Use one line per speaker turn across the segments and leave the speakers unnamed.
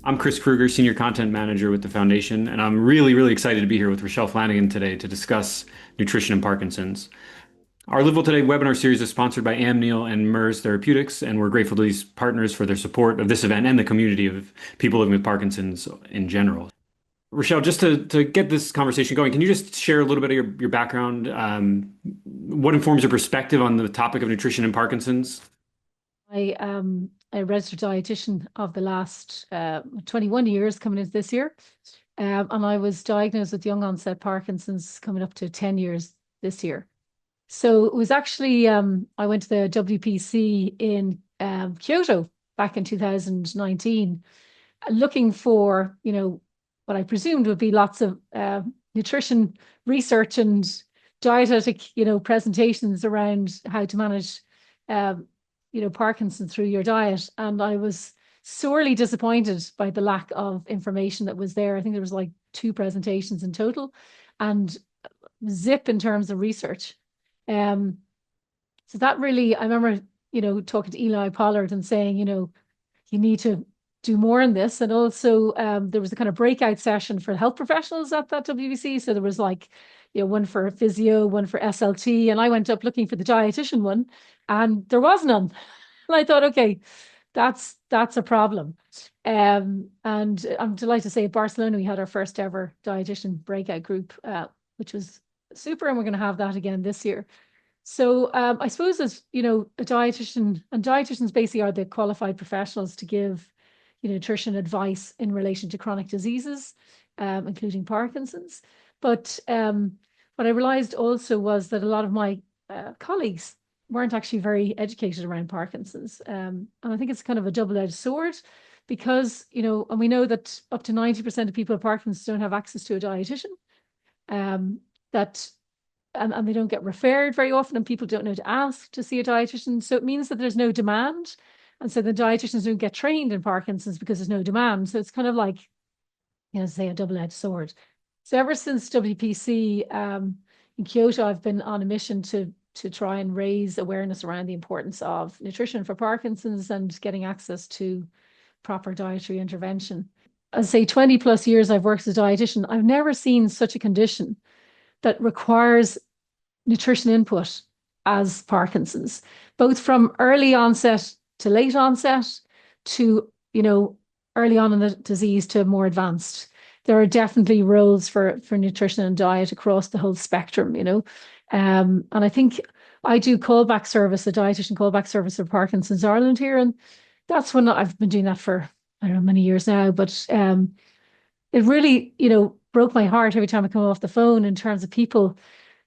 I'm Chris Krueger, Senior Content Manager with the Foundation, and I'm really, really excited to be here with Richelle Flanagan today to discuss nutrition and Parkinson's. Our Live Well Today webinar series is sponsored by Amneal and MERS Therapeutics, and we're grateful to these partners for their support of this event and the community of people living with Parkinson's in general. Richelle, just to get this conversation going, can you just share a little bit of your background? What informs your perspective on the topic of nutrition and Parkinson's?
I am a registered dietitian of the last 21 years coming into this year. And I was diagnosed with young onset Parkinson's coming up to 10 years this year. So it was actually, I went to the WPC in Kyoto back in 2019, looking for, what I presumed would be lots of nutrition research and dietetic, presentations around how to manage Parkinson through your diet. And I was sorely disappointed by the lack of information that was there. I think there was like 2 presentations in total and zip in terms of research. So that really, I remember, talking to Eli Pollard and saying, you need to do more in this. And also there was a kind of breakout session for health professionals at that WBC. So there was like, one for physio, one for SLT. And I went up looking for the dietitian one and there was none. And I thought, okay, that's a problem. And I'm delighted to say at Barcelona, we had our first ever dietitian breakout group, which was super. And we're going to have that again this year. So I suppose as, a dietitian, and dietitians basically are the qualified professionals to give nutrition advice in relation to chronic diseases, including Parkinson's. But what I realized also was that a lot of my colleagues weren't actually very educated around Parkinson's. And I think it's kind of a double-edged sword because, and we know that up to 90% of people with Parkinson's don't have access to a dietitian, and they don't get referred very often, and people don't know to ask to see a dietitian. So it means that there's no demand. And so the dietitians don't get trained in Parkinson's because there's no demand. So it's kind of like, say a double-edged sword. So ever since WPC in Kyoto, I've been on a mission to try and raise awareness around the importance of nutrition for Parkinson's and getting access to proper dietary intervention. I say 20 plus years I've worked as a dietitian. I've never seen such a condition that requires nutrition input as Parkinson's, both from early onset to late onset to, early on in the disease to more advanced. There are definitely roles for nutrition and diet across the whole spectrum, and I think I do callback service, a dietitian callback service for Parkinson's Ireland here. And that's when I've been doing that for, I don't know, many years now, but it really, broke my heart every time I come off the phone in terms of people,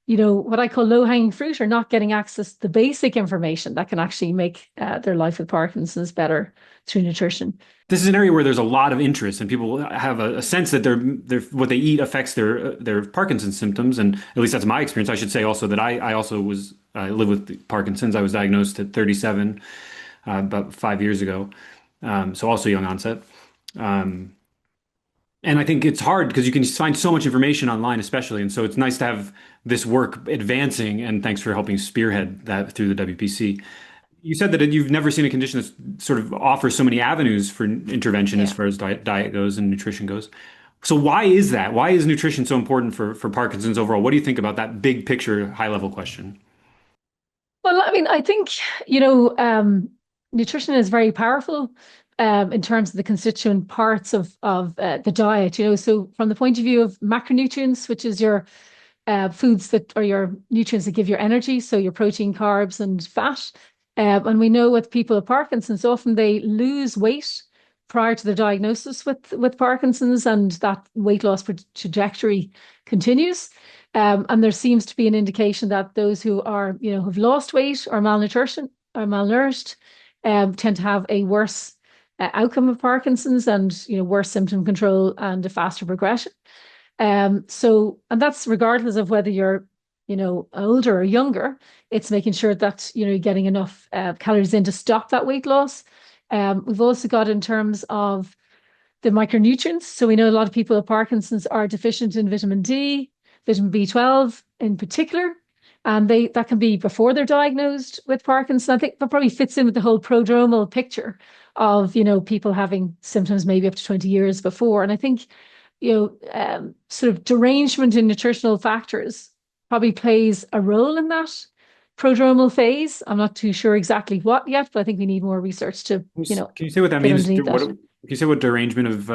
what I call low-hanging fruit are not getting access to the basic information that can actually make their life with Parkinson's better through nutrition.
This is an area where there's a lot of interest, and people have a sense that what they eat affects their Parkinson's symptoms. And at least that's my experience. I should say also that I live with Parkinson's. I was diagnosed at 37, about 5 years ago, so also young onset. And I think it's hard because you can find so much information online, especially. And so it's nice to have this work advancing. And thanks for helping spearhead that through the WPC. You said that you've never seen a condition that sort of offers so many avenues for intervention as
Yeah.
far as diet goes and nutrition goes. So why is that? Why is nutrition so important for Parkinson's overall? What do you think about that big picture, high level question?
Well, I mean, I think, nutrition is very powerful in terms of the constituent parts of the diet, So from the point of view of macronutrients, which is your foods that are your nutrients that give your energy, so your protein, carbs, and fat. And we know with people with Parkinson's, often they lose weight prior to their diagnosis with Parkinson's, and that weight loss trajectory continues. And there seems to be an indication that those who are, have lost weight or malnourished, tend to have a worse outcome of Parkinson's and, worse symptom control and a faster progression. And that's regardless of whether you're, older or younger. It's making sure that, you're getting enough calories in to stop that weight loss. We've also got in terms of the micronutrients. So we know a lot of people with Parkinson's are deficient in vitamin D, vitamin B12 in particular. And that can be before they're diagnosed with Parkinson. I think that probably fits in with the whole prodromal picture of, people having symptoms maybe up to 20 years before. And I think, sort of derangement in nutritional factors probably plays a role in that prodromal phase. I'm not too sure exactly what yet, but I think we need more research to,
Can you say what that
get
means?
underneath
What,
that.
can you say what derangement of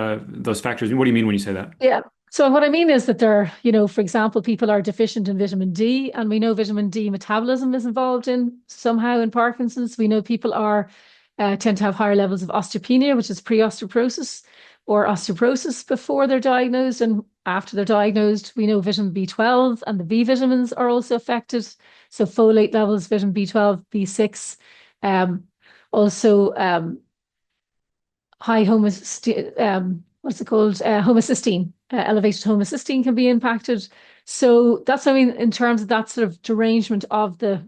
those factors? What do you mean when you say that?
Yeah. So what I mean is that for example, people are deficient in vitamin D, and we know vitamin D metabolism is involved in somehow in Parkinson's. We know people tend to have higher levels of osteopenia, which is pre-osteoporosis or osteoporosis before they're diagnosed. And after they're diagnosed, we know vitamin B12 and the B vitamins are also affected. So folate levels, vitamin B12, B6, also high what's it called? Homocysteine. Elevated homocysteine can be impacted. So that's what I mean in terms of that sort of derangement of the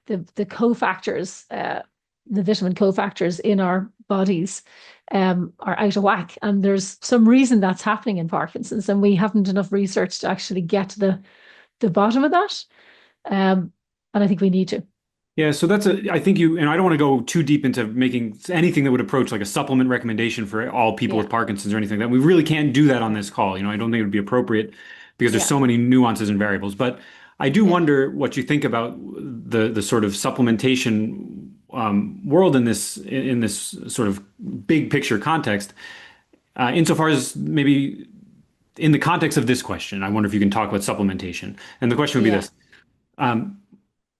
cofactors, the vitamin cofactors in our bodies are out of whack. And there's some reason that's happening in Parkinson's, and we haven't enough research to actually get to the bottom of that. And I think we need to.
Yeah, so I think and I don't want to go too deep into making anything that would approach like a supplement recommendation for all people
Yeah.
with Parkinson's or anything like that. We really can't do that on this call. I don't think it would be appropriate because there's
Yeah.
so many nuances and variables. But I do
Yeah.
wonder what you think about the sort of supplementation world in this sort of big picture context, insofar as maybe in the context of this question. I wonder if you can talk about supplementation. And the question would be
Yeah.
this. Um,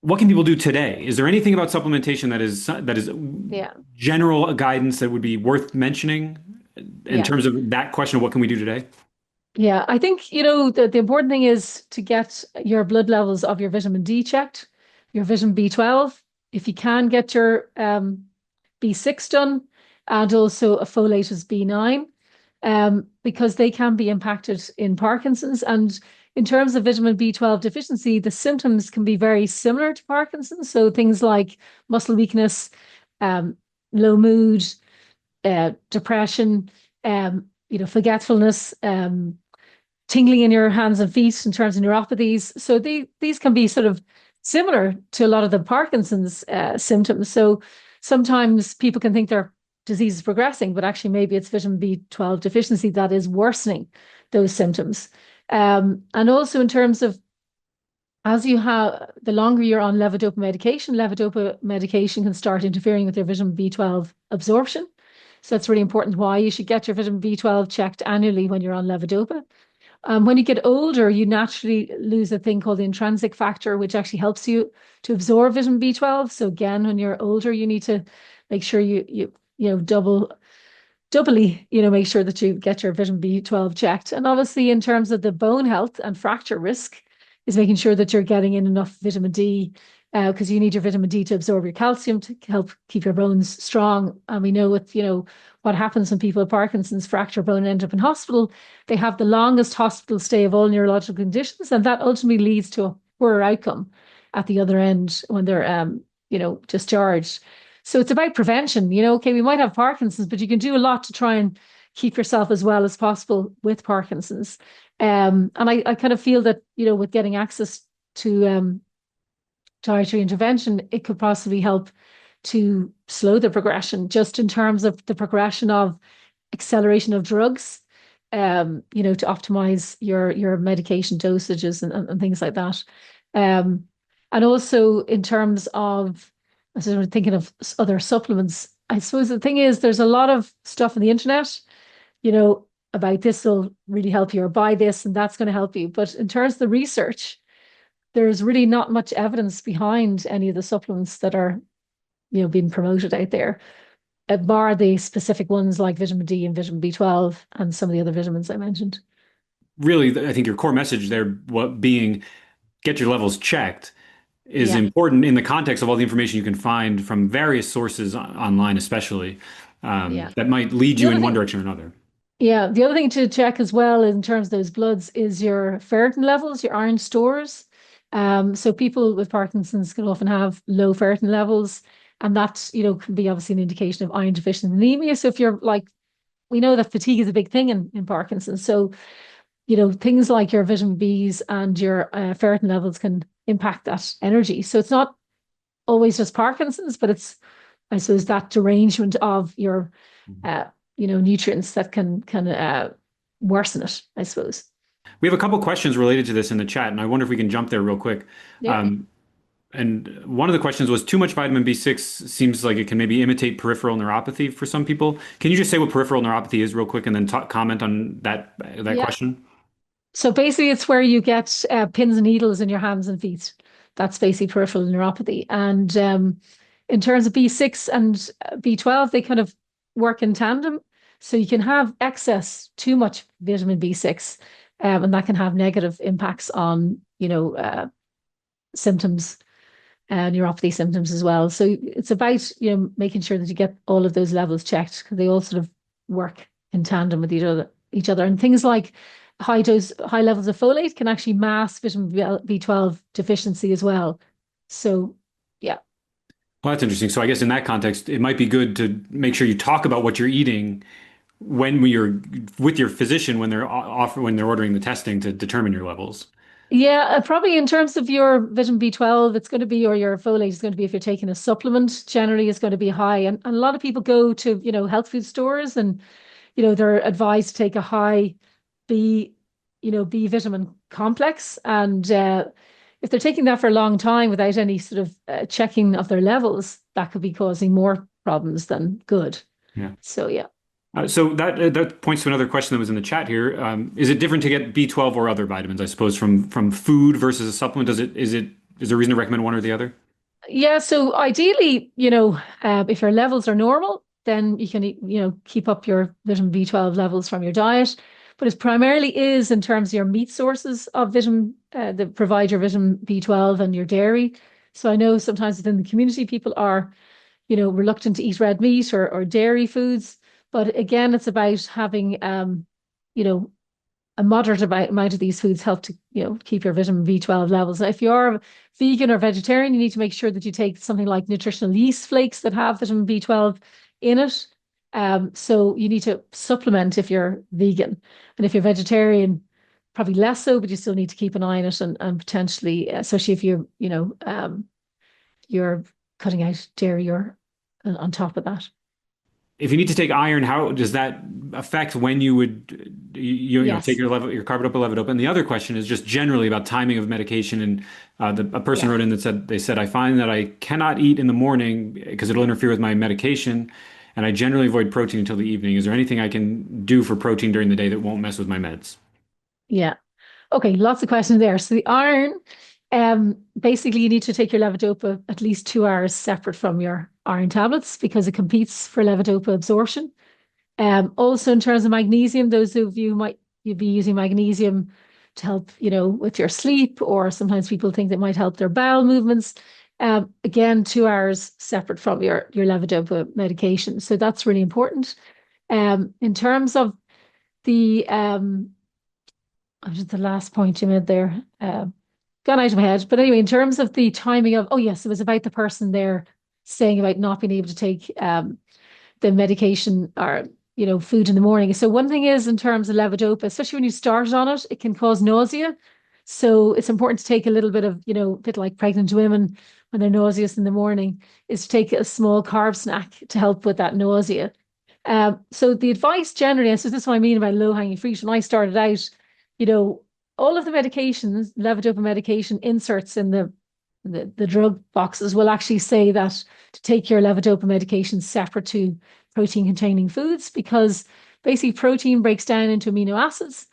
what can people do today? Is there anything about supplementation that is
Yeah.
general guidance that would be worth mentioning in
Yeah.
terms of that question of what can we do today?
Yeah. I think, the important thing is to get your blood levels of your vitamin D checked, your vitamin B12, if you can get your B6 done, and also a folate is B9, because they can be impacted in Parkinson's. And in terms of vitamin B12 deficiency, the symptoms can be very similar to Parkinson's. So things like muscle weakness, um, low mood, depression, forgetfulness, tingling in your hands and feet in terms of neuropathies. So these can be sort of similar to a lot of the Parkinson's symptoms. So sometimes people can think their disease is progressing, but actually maybe it's vitamin B12 deficiency that is worsening those symptoms. And also in terms of the longer you're on levodopa medication can start interfering with your vitamin B12 absorption. So that's really important why you should get your vitamin B12 checked annually when you're on levodopa. When you get older, you naturally lose a thing called the intrinsic factor, which actually helps you to absorb vitamin B12. So again, when you're older, you need to make sure you doubly, make sure that you get your vitamin B12 checked. And obviously, in terms of the bone health and fracture risk, is making sure that you're getting in enough vitamin D, because you need your vitamin D to absorb your calcium to help keep your bones strong. And we know what happens when people with Parkinson's fracture bone and end up in hospital, they have the longest hospital stay of all neurological conditions, and that ultimately leads to a poorer outcome at the other end when they're discharged. So it's about prevention. Okay, we might have Parkinson's, but you can do a lot to try and keep yourself as well as possible with Parkinson's. And I kind of feel that, with getting access to dietary intervention, it could possibly help to slow the progression, just in terms of the progression of acceleration of drugs, to optimize your medication dosages and things like that. And also in terms of, I was thinking of other supplements. I suppose the thing is, there's a lot of stuff on the internet, about this will really help you, or buy this and that's going to help you. But in terms of the research, there's really not much evidence behind any of the supplements that are, being promoted out there, bar the specific ones like vitamin D and vitamin B12 and some of the other vitamins I mentioned.
Really, I think your core message there, what being get your levels checked, is
Yeah.
important in the context of all the information you can find from various sources online, especially
Yeah.
that might lead
The
you
other
in one
thing,
direction or another.
yeah, the other thing to check as well in terms of those bloods is your ferritin levels, your iron stores. So people with Parkinson's can often have low ferritin levels, and that, can be obviously an indication of iron deficient anemia. So if you're like, we know that fatigue is a big thing in Parkinson's. So, things like your vitamin Bs and your ferritin levels can impact that energy. So it's not always just Parkinson's, but it's, I suppose, that derangement of your, nutrients that can worsen it, I suppose.
We have a couple questions related to this in the chat, and I wonder if we can jump there real quick.
Yeah.
And one of the questions was too much vitamin B6 seems like it can maybe imitate peripheral neuropathy for some people. Can you just say what peripheral neuropathy is real quick and then comment on that
Yeah.
question?
So basically, it's where you get pins and needles in your hands and feet. That's basically peripheral neuropathy. And in terms of B6 and B12, they kind of work in tandem. So you can have excess, too much vitamin B6, and that can have negative impacts on, symptoms, neuropathy symptoms as well. So it's about, making sure that you get all of those levels checked, because they all sort of work in tandem with each other. And things like high levels of folate can actually mask vitamin B12 deficiency as well. So, yeah.
Well, that's interesting. So I guess in that context, it might be good to make sure you talk about what you're eating when you're with your physician when they're ordering the testing to determine your levels.
Yeah, probably in terms of your vitamin B12, it's going to be, or your folate is going to be, if you're taking a supplement, generally is going to be high. And a lot of people go to, health food stores and, they're advised to take a high B vitamin complex. And if they're taking that for a long time without any sort of checking of their levels, that could be causing more problems than good.
Yeah.
So, yeah.
So that points to another question that was in the chat here. Is it different to get B12 or other vitamins, I suppose, from food versus a supplement? Is there a reason to recommend one or the other?
Yeah, so ideally, if your levels are normal, then you can, keep up your vitamin B12 levels from your diet. But it primarily is in terms of your meat sources of vitamin that provide your vitamin B12 and your dairy. So I know sometimes within the community, people are, reluctant to eat red meat or dairy foods. But again, it's about having, a moderate amount of these foods help to, keep your vitamin B12 levels. Now, if you're vegan or vegetarian, you need to make sure that you take something like nutritional yeast flakes that have vitamin B12 in it. So you need to supplement if you're vegan. And if you're vegetarian, probably less so, but you still need to keep an eye on it and potentially, especially if you're cutting out dairy or on top of that.
If you need to take iron, how does that affect when you would
Yes.
take your carbidopa levodopa? And the other question is just generally about timing of medication. And a person
Yeah.
wrote in that said I find that I cannot eat in the morning because it'll interfere with my medication, and I generally avoid protein until the evening. Is there anything I can do for protein during the day that won't mess with my meds?
Yeah. Okay, lots of questions there. So the iron, basically you need to take your levodopa at least 2 hours separate from your iron tablets because it competes for levodopa absorption. Also in terms of magnesium, those of you who might be using magnesium to help, with your sleep, or sometimes people think that might help their bowel movements. Again, 2 hours separate from your levodopa medication. So that's really important. In terms of the the last point you made there, gone out of my head. But anyway, in terms of the timing of, oh yes, it was about the person there saying about not being able to take the medication or food in the morning. So one thing is in terms of levodopa, especially when you start on it, it can cause nausea. So it's important to take a little bit of, a bit like pregnant women when they're nauseous in the morning, is to take a small carb snack to help with that nausea. So the advice generally, so this is what I mean about low-hanging fruit. When I started out, all of the medications, levodopa medication inserts in the drug boxes will actually say that to take your levodopa medication separate to protein-containing foods, because basically protein breaks down into amino acids.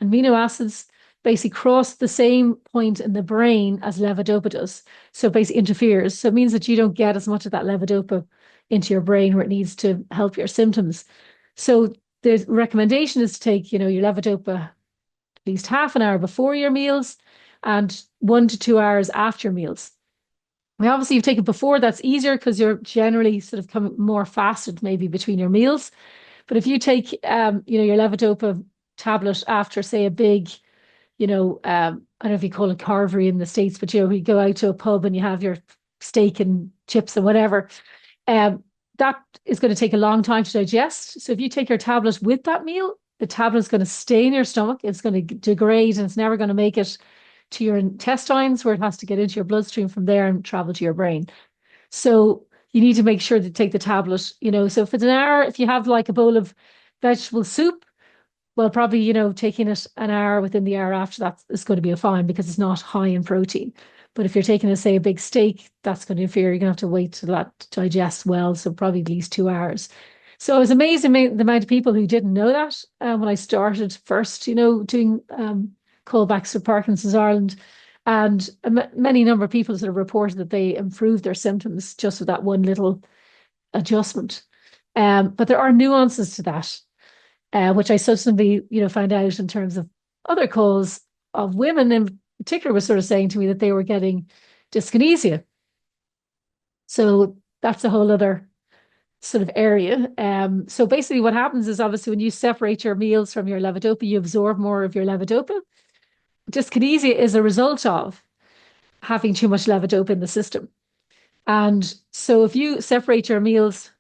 Amino acids basically cross the same point in the brain as levodopa does. So it basically interferes. So it means that you don't get as much of that levodopa into your brain where it needs to help your symptoms. So the recommendation is to take, your levodopa at least half an hour before your meals and 1 to 2 hours after your meals. Now, obviously, if you take it before, that's easier because you're generally sort of coming more fasted maybe between your meals. But if you take, your levodopa tablet after, say, a big, I don't know if you call it carvery in the States, but, you go out to a pub and you have your steak and chips and whatever, that is going to take a long time to digest. So if you take your tablet with that meal, the tablet is going to stay in your stomach. It's going to degrade and it's never going to make it to your intestines, where it has to get into your bloodstream from there and travel to your brain. So you need to make sure to take the tablet, so if it's an hour, if you have like a bowl of vegetable soup, well, probably, taking it an hour within the hour after that is going to be fine because it's not high in protein. But if you're taking, say, a big steak, that's going to interfere. You're going to have to wait till that digests well. So probably at least 2 hours. So I was amazed at the amount of people who didn't know that when I started first, doing callbacks for Parkinson's Ireland. And many number of people sort of reported that they improved their symptoms just with that one little adjustment. But there are nuances to that, which I subsequently, found out in terms of other calls of women in particular was sort of saying to me that they were getting dyskinesia. So that's a whole other sort of area. So basically what happens is obviously when you separate your meals from your levodopa, you absorb more of your levodopa. Dyskinesia is a result of having too much levodopa in the system. And so if you separate your meals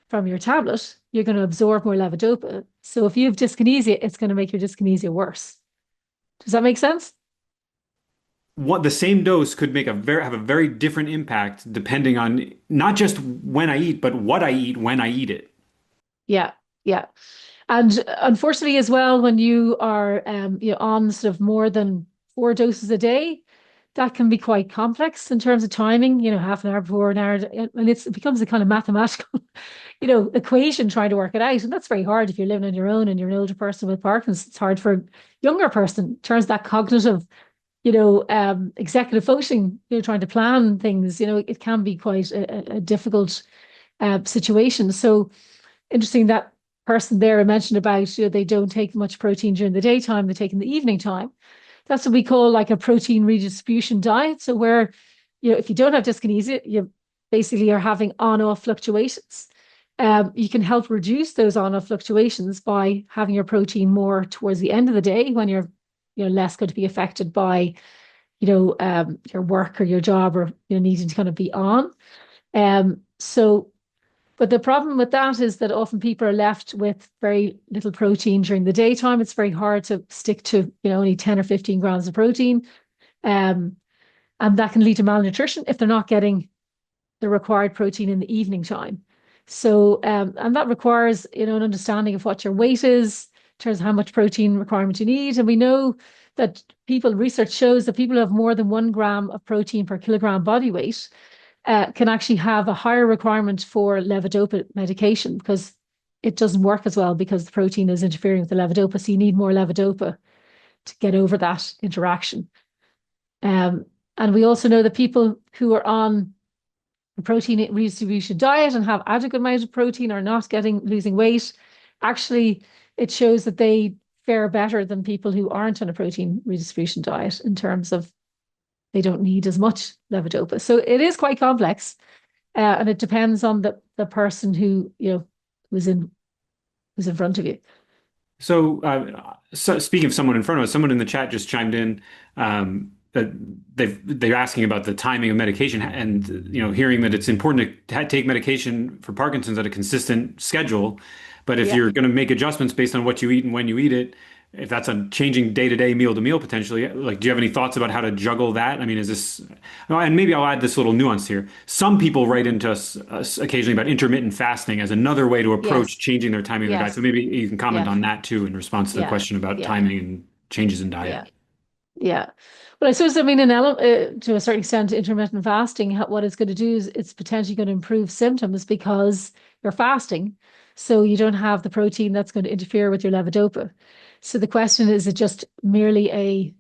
from your tablet, you're going to absorb more levodopa. So if you have dyskinesia, it's going to make your dyskinesia worse. Does that make sense?
The same dose could have a very different impact depending on not just when I eat, but what I eat when I eat it.
Yeah, yeah. And unfortunately as well, when you are on sort of more than 4 doses a day, that can be quite complex in terms of timing, half an hour before an hour. And it becomes a kind of mathematical, equation trying to work it out. And that's very hard if you're living on your own and you're an older person with Parkinson's. It's hard for a younger person in terms of that cognitive, executive functioning, trying to plan things, it can be quite a difficult situation. So interesting that person there I mentioned about, they don't take much protein during the daytime, they take in the evening time. That's what we call like a protein redistribution diet. So where, if you don't have dyskinesia, you basically are having on-off fluctuations. You can help reduce those on-off fluctuations by having your protein more towards the end of the day when you're, less going to be affected by, your work or your job or needing to kind of be on. But the problem with that is that often people are left with very little protein during the daytime. It's very hard to stick to, only 10 or 15 grams of protein. And that can lead to malnutrition if they're not getting the required protein in the evening time. So, and that requires, an understanding of what your weight is, in terms of how much protein requirement you need. And we know that research shows that people who have more than 1 gram of protein per kilogram body weight can actually have a higher requirement for levodopa medication because it doesn't work as well because the protein is interfering with the levodopa. So you need more levodopa to get over that interaction. And we also know that people who are on a protein redistribution diet and have adequate amount of protein are not losing weight. Actually, it shows that they fare better than people who aren't on a protein redistribution diet in terms of they don't need as much levodopa. So it is quite complex, and it depends on the person who was in front of you.
So speaking of someone in front of us, someone in the chat just chimed in that they're asking about the timing of medication and hearing that it's important to take medication for Parkinson's at a consistent schedule. But if you're going to make adjustments based on what you eat and when you eat it, if that's a changing day to day, meal to meal potentially, like, do you have any thoughts about how to juggle that? I mean, is this, and maybe I'll add this little nuance here. Some people write into us occasionally about intermittent fasting as another way to approach changing their timing of their diet. So maybe you can comment on that too in response to the question about timing and changes in diet.
Yeah. Well, I suppose, to a certain extent, intermittent fasting, what it's going to do is it's potentially going to improve symptoms because you're fasting. So you don't have the protein that's going to interfere with your levodopa. So the question is it just merely a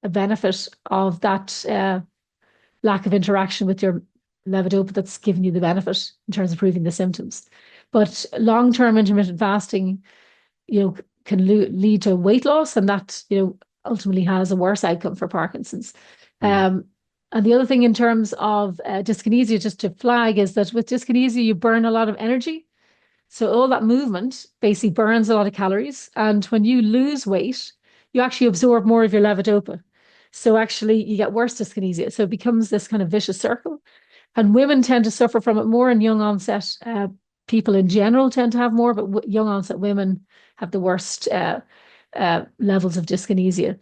benefit of that lack of interaction with your levodopa that's giving you the benefit in terms of improving the symptoms? But long-term intermittent fasting, can lead to weight loss, and that, ultimately has a worse outcome for Parkinson's. And the other thing in terms of dyskinesia, just to flag, is that with dyskinesia, you burn a lot of energy. So all that movement basically burns a lot of calories. And when you lose weight, you actually absorb more of your levodopa. So actually you get worse dyskinesia. So it becomes this kind of vicious circle. And women tend to suffer from it more, and young onset people in general tend to have more, but young onset women have the worst levels of dyskinesia.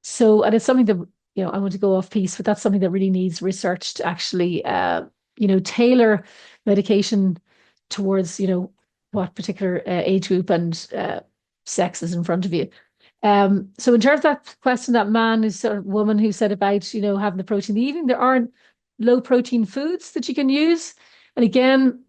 So, and it's something that, I want to go off piece, but that's something that really needs research to actually, tailor medication towards, what particular age group and sex is in front of you. So in terms of that question, that man who's sort of woman who said about, having the protein in the evening, there aren't low protein foods that you can use. And again,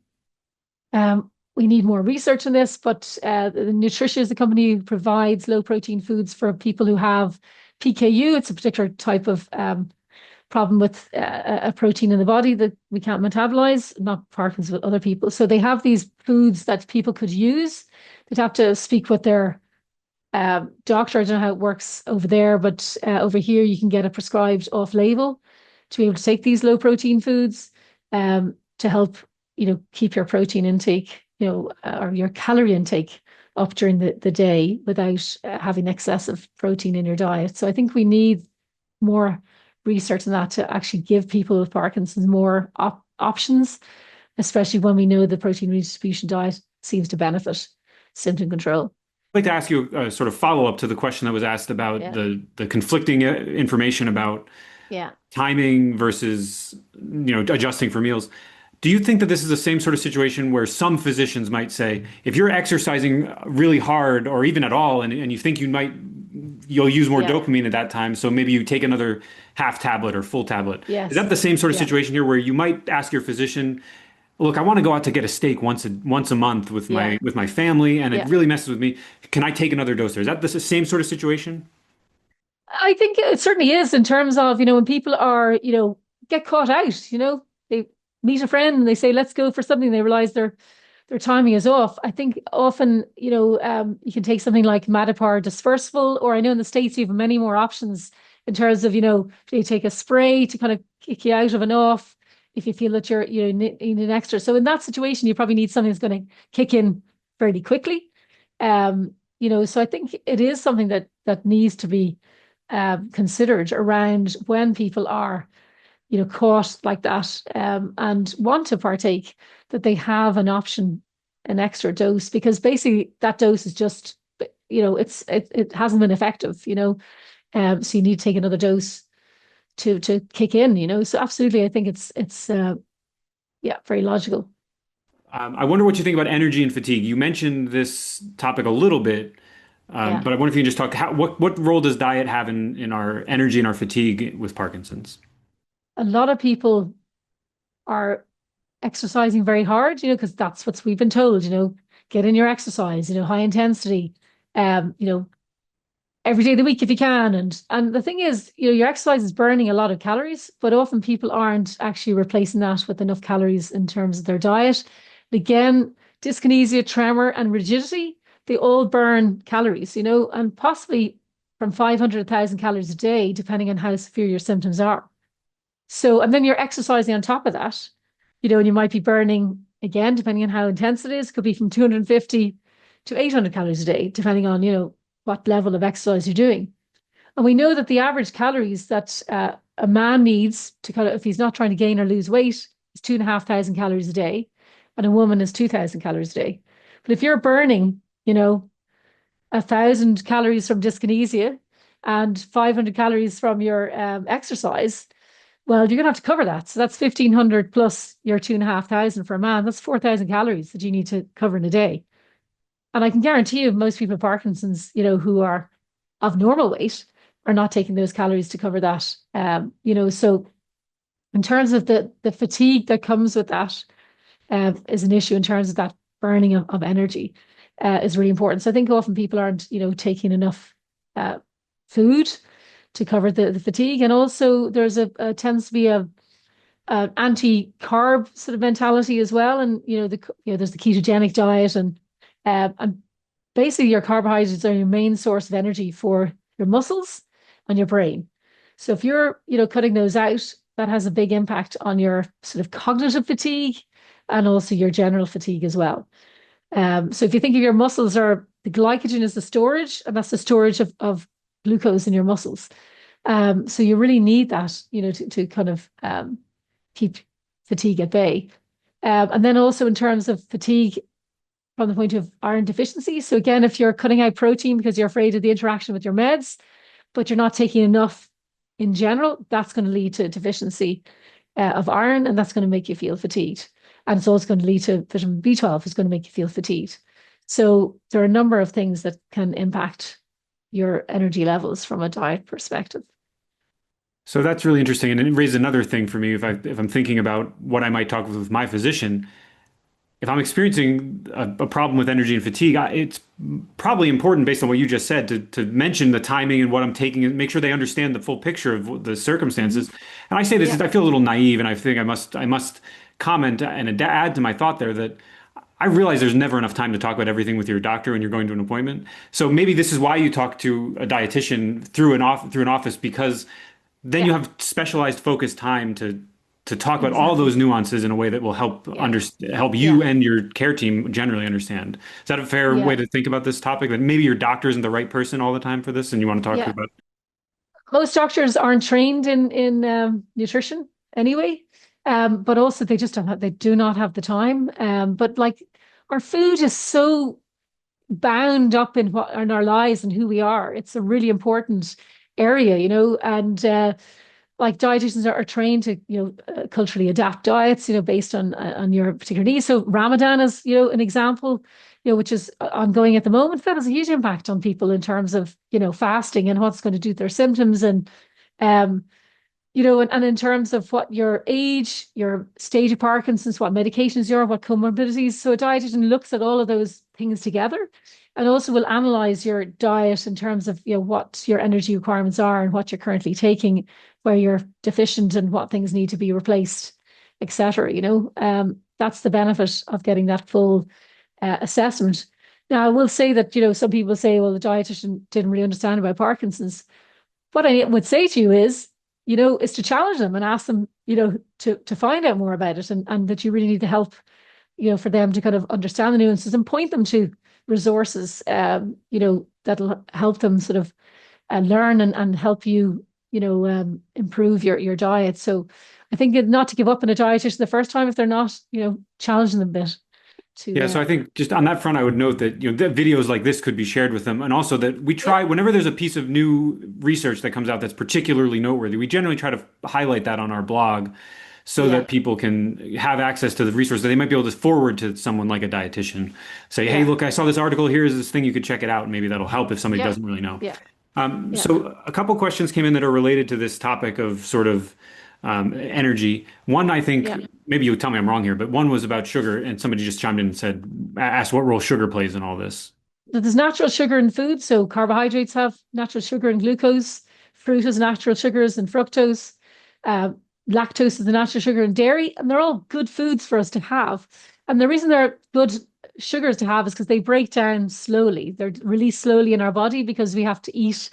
we need more research on this, but the Nutrition is the company who provides low protein foods for people who have PKU. It's a particular type of problem with a protein in the body that we can't metabolize, not Parkinson's, but other people. So they have these foods that people could use. They'd have to speak with their doctor. I don't know how it works over there, but over here you can get a prescribed off-label to be able to take these low protein foods to help, keep your protein intake, or your calorie intake up during the day without having excessive protein in your diet. So I think we need more research on that to actually give people with Parkinson's more options, especially when we know the protein redistribution diet seems to benefit symptom control.
I'd like to ask you a sort of follow-up to the question that was asked about the conflicting information about timing versus, adjusting for meals. Do you think that this is the same sort of situation where some physicians might say, if you're exercising really hard or even at all, and you think you'll use more dopamine at that time, so maybe you take another half tablet or full tablet.
Yes.
Is that the same sort of situation here where you might ask your physician, look, I want to go out to get a steak once a month with my family, and it really messes with me. Can I take another dose there? Is that the same sort of situation?
I think it certainly is in terms of, when people are, get caught out, they meet a friend and they say, let's go for something. They realize their timing is off. I think often, you can take something like Matapar dispersible, or I know in the States you have many more options in terms of, you take a spray to kind of kick you out of and off if you feel that you need an extra. So in that situation, you probably need something that's going to kick in fairly quickly. So I think it is something that needs to be considered around when people are, caught like that and want to partake, that they have an option, an extra dose, because basically that dose is just, it hasn't been effective, so you need to take another dose to kick in, so absolutely, I think it's very logical.
I wonder what you think about energy and fatigue. You mentioned this topic a little bit, but I wonder if you can just talk, what role does diet have in our energy and our fatigue with Parkinson's?
A lot of people are exercising very hard, because that's what we've been told, get in your exercise, high intensity, every day of the week if you can. And the thing is, your exercise is burning a lot of calories, but often people aren't actually replacing that with enough calories in terms of their diet. Again, dyskinesia, tremor, and rigidity, they all burn calories, and possibly from 500 to 1,000 calories a day, depending on how severe your symptoms are. So, and then you're exercising on top of that, and you might be burning, again, depending on how intense it is, could be from 250 to 800 calories a day, depending on, what level of exercise you're doing. And we know that the average calories that a man needs to kind of, if he's not trying to gain or lose weight, is 2,500 calories a day, and a woman is 2,000 calories a day. But if you're burning, 1,000 calories from dyskinesia and 500 calories from your exercise, well, you're going to have to cover that. So that's 1,500 plus your 2,500 for a man. That's 4,000 calories that you need to cover in a day. And I can guarantee you most people with Parkinson's, who are of normal weight are not taking those calories to cover that. So in terms of the fatigue that comes with that is an issue in terms of that burning of energy is really important. So I think often people aren't, taking enough food to cover the fatigue. And also there's tends to be a anti-carb sort of mentality as well. And, there's the ketogenic diet and basically your carbohydrates are your main source of energy for your muscles and your brain. So if you're, cutting those out, that has a big impact on your sort of cognitive fatigue and also your general fatigue as well. So if you think of your muscles the glycogen is the storage, and that's the storage of glucose in your muscles. So you really need that, to kind of keep fatigue at bay. And then also in terms of fatigue from the point of iron deficiency. So again, if you're cutting out protein because you're afraid of the interaction with your meds, but you're not taking enough in general, that's going to lead to deficiency of iron, and that's going to make you feel fatigued. And it's also going to lead to vitamin B12, is going to make you feel fatigued. So there are a number of things that can impact your energy levels from a diet perspective.
So that's really interesting, and it raises another thing for me if I'm thinking about what I might talk with my physician. If I'm experiencing a problem with energy and fatigue, it's probably important based on what you just said to mention the timing and what I'm taking and make sure they understand the full picture of the circumstances. And I say this, I feel a little naive, and I think I must comment and add to my thought there that I realize there's never enough time to talk about everything with your doctor when you're going to an appointment. So maybe this is why you talk to a dietitian through an office, because then you have specialized focused time to talk about all those nuances in a way that will help you and your care team generally understand. Is that a fair way to think about this topic? That maybe your doctor isn't the right person all the time for this, and you want to talk about?
Most doctors aren't trained in nutrition anyway, but also they just they do not have the time. But like our food is so bound up in our lives and who we are. It's a really important area, and like dietitians are trained to, culturally adapt diets, based on your particular needs. So Ramadan is, an example, which is ongoing at the moment. That has a huge impact on people in terms of, fasting and what's going to do to their symptoms. And, and in terms of what your age, your stage of Parkinson's, what medications you're on, what comorbidities. So a dietitian looks at all of those things together and also will analyze your diet in terms of, what your energy requirements are and what you're currently taking, where you're deficient and what things need to be replaced, etc. That's the benefit of getting that full assessment. Now, I will say that, some people say, well, the dietitian didn't really understand about Parkinson's. What I would say to you is to challenge them and ask them, to find out more about it, and that you really need the help, for them to kind of understand the nuances and point them to resources, that'll help them sort of learn and help you, improve your diet. So I think not to give up on a dietitian the first time if they're not, challenging them a bit.
So I think just on that front, I would note that, that videos like this could be shared with them. And also that we try, whenever there's a piece of new research that comes out that's particularly noteworthy, we generally try to highlight that on our blog so that people can have access to the resources that they might be able to forward to someone like a dietitian. Say, hey, look, I saw this article. Here's this thing, you could check it out. And maybe that'll help if somebody doesn't really know. So a couple questions came in that are related to this topic of sort of energy. One, I think, maybe you tell me I'm wrong here, but one was about sugar, and somebody just chimed in and asked what role sugar plays in all this.
There's natural sugar in food. So carbohydrates have natural sugar and glucose. Fruit has natural sugars and fructose. Lactose is the natural sugar in dairy, and they're all good foods for us to have. And the reason they're good sugars to have is because they break down slowly. They're released slowly in our body because we have to eat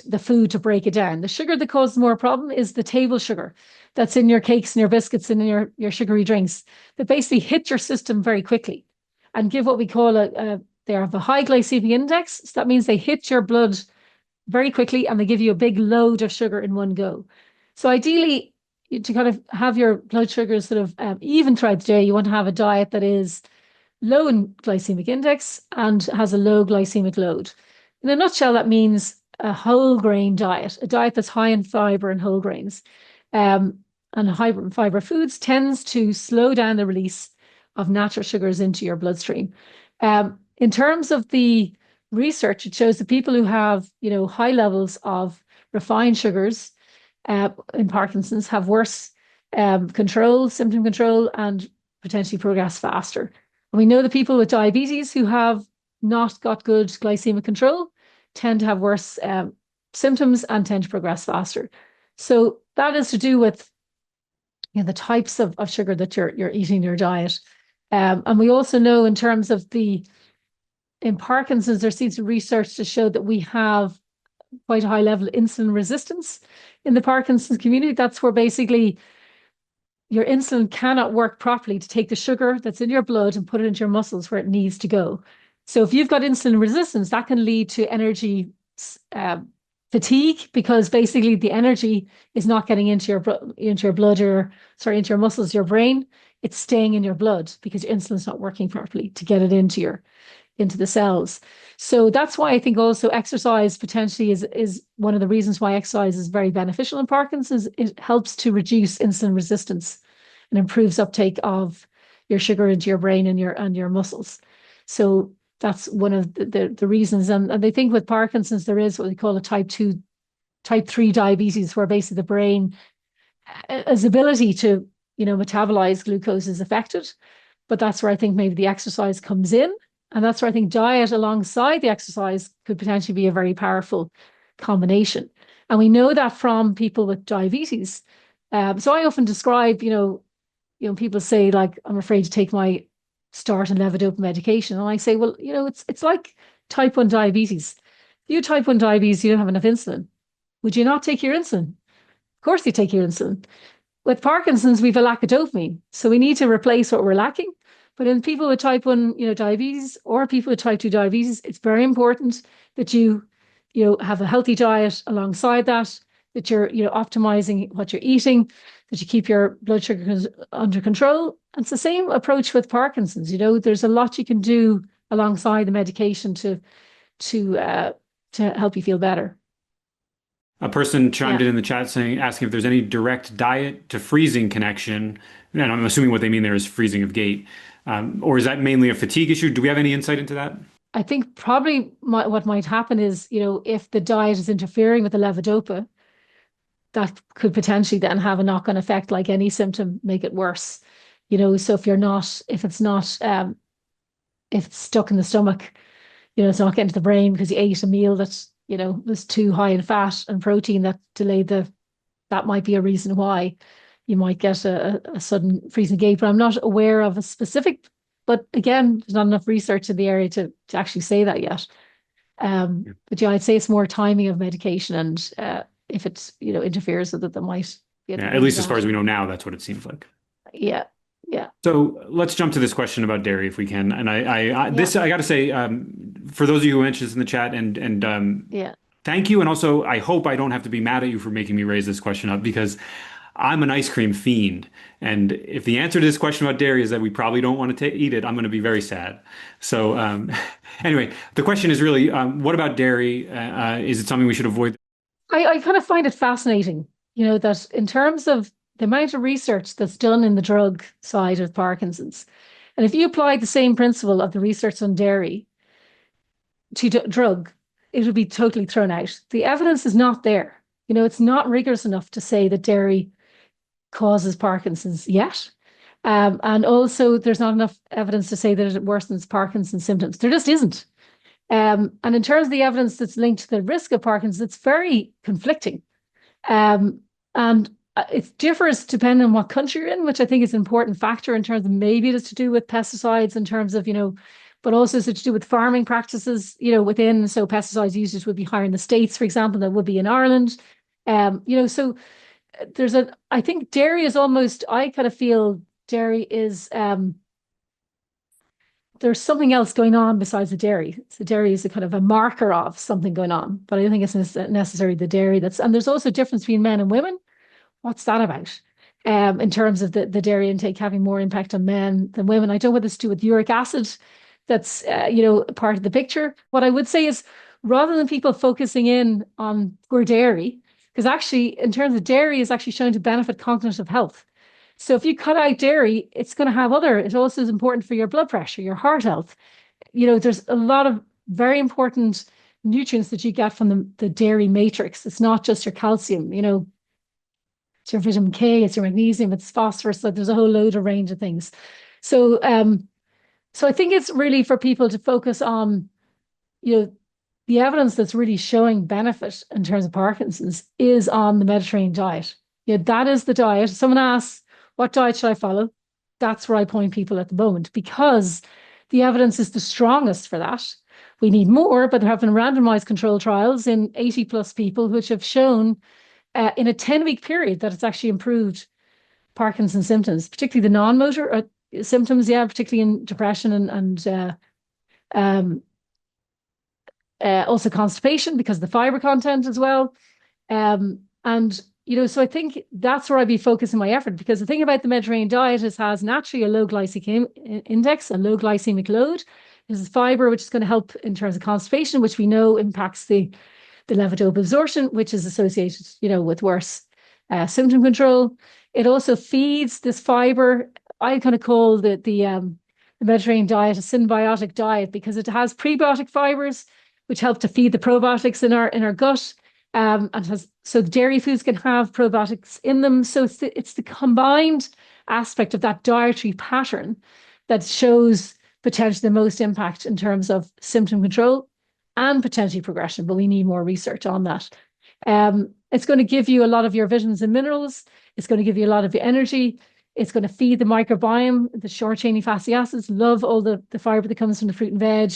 the food to break it down. The sugar that causes more problem is the table sugar that's in your cakes and your biscuits and in your sugary drinks that basically hit your system very quickly and give what we call they have a high glycemic index. So that means they hit your blood very quickly and they give you a big load of sugar in one go. So ideally, to kind of have your blood sugars sort of even throughout the day, you want to have a diet that is low in glycemic index and has a low glycemic load. In a nutshell, that means a whole grain diet, a diet that's high in fiber and whole grains. And high in fiber foods tends to slow down the release of natural sugars into your bloodstream. In terms of the research, it shows that people who have, high levels of refined sugars in Parkinson's have worse symptom control, and potentially progress faster. And we know that people with diabetes who have not got good glycemic control tend to have worse symptoms and tend to progress faster. So that is to do with the types of sugar that you're eating in your diet. And we also know in terms of in Parkinson's, there seems to be research to show that we have quite a high level of insulin resistance in the Parkinson's community. That's where basically your insulin cannot work properly to take the sugar that's in your blood and put it into your muscles where it needs to go. So if you've got insulin resistance, that can lead to energy fatigue, because basically the energy is not getting into your blood, into your muscles, your brain. It's staying in your blood because your insulin's not working properly to get it into into the cells. So that's why I think also exercise potentially is one of the reasons why exercise is very beneficial in Parkinson's. It helps to reduce insulin resistance and improves uptake of your sugar into your brain and your muscles. So that's one of the reasons. And they think with Parkinson's, there is what they call a type 3 diabetes, where basically the brain, its ability to, metabolize glucose is affected. But that's where I think maybe the exercise comes in. And that's where I think diet alongside the exercise could potentially be a very powerful combination. And we know that from people with diabetes. So I often describe, people say, like, I'm afraid to take my start and levodopa medication. And I say, well, it's like type 1 diabetes. If you have type 1 diabetes, you don't have enough insulin. Would you not take your insulin? Of course you take your insulin. With Parkinson's, we have a lack of dopamine. So we need to replace what we're lacking. But in people with type 1, diabetes, or people with type 2 diabetes, it's very important that you have a healthy diet alongside that, that you're, optimizing what you're eating, that you keep your blood sugar under control. And it's the same approach with Parkinson's. There's a lot you can do alongside the medication to help you feel better.
A person chimed in the chat asking if there's any direct diet to freezing connection. And I'm assuming what they mean there is freezing of gait. Or is that mainly a fatigue issue? Do we have any insight into that?
I think probably what might happen is, if the diet is interfering with the levodopa, that could potentially then have a knock-on effect, like any symptom, make it worse. So if it's stuck in the stomach, it's not getting to the brain because you ate a meal that's, was too high in fat and protein that delayed that might be a reason why you might get a sudden freezing gait. But I'm not aware of a specific, but again, there's not enough research in the area to actually say that yet. But yeah, I'd say it's more timing of medication, and if it's, interferes with it, that might.
At least as far as we know now, that's what it seems like.
Yeah. Yeah.
So let's jump to this question about dairy if we can. And I got to say, for those of you who mentioned this in the chat, and thank you. And also, I hope I don't have to be mad at you for making me raise this question up, because I'm an ice cream fiend. And if the answer to this question about dairy is that we probably don't want to eat it, I'm going to be very sad. So anyway, the question is really, what about dairy? Is it something we should avoid?
I kind of find it fascinating, that in terms of the amount of research that's done in the drug side of Parkinson's, and if you apply the same principle of the research on dairy to drug, it would be totally thrown out. The evidence is not there. It's not rigorous enough to say that dairy causes Parkinson's yet. And also, there's not enough evidence to say that it worsens Parkinson's symptoms. There just isn't. And in terms of the evidence that's linked to the risk of Parkinson's, it's very conflicting. And it differs depending on what country you're in, which I think is an important factor in terms of, maybe it is to do with pesticides in terms of, but also it's to do with farming practices, within. So pesticide usage would be higher in the States, for example, than would be in Ireland. So I think dairy is almost, I kind of feel dairy is, there's something else going on besides the dairy. So dairy is a kind of a marker of something going on, but I don't think it's necessarily the dairy and there's also a difference between men and women. What's that about? In terms of the dairy intake having more impact on men than women. I don't know what this to do with uric acid. That's, part of the picture. What I would say is, rather than people focusing in on poor dairy, because actually, in terms of dairy, is actually shown to benefit cognitive health. So if you cut out dairy, it's going to have it also is important for your blood pressure, your heart health. There's a lot of very important nutrients that you get from the dairy matrix. It's not just your calcium, it's your vitamin K, it's your magnesium, it's phosphorus. So there's a whole load of range of things. So, so I think it's really for people to focus on, the evidence that's really showing benefit in terms of Parkinson's is on the Mediterranean diet. That is the diet. If someone asks, what diet should I follow? That's where I point people at the moment, because the evidence is the strongest for that. We need more, but there have been randomized control trials in 80 plus people, which have shown in a 10-week period that it's actually improved Parkinson's symptoms, particularly the non-motor symptoms, particularly in depression and also constipation because of the fiber content as well. So I think that's where I'd be focusing my effort, because the thing about the Mediterranean diet is has naturally a low glycemic index, a low glycemic load. There's fiber, which is going to help in terms of constipation, which we know impacts the levodopa absorption, which is associated, with worse symptom control. It also feeds this fiber. I kind of call the Mediterranean diet a symbiotic diet because it has prebiotic fibers, which help to feed the probiotics in our gut. So dairy foods can have probiotics in them. So it's the combined aspect of that dietary pattern that shows potentially the most impact in terms of symptom control and potentially progression, but we need more research on that. It's going to give you a lot of your vitamins and minerals. It's going to give you a lot of your energy. It's going to feed the microbiome, the short-chain fatty acids. Love all the fiber that comes from the fruit and veg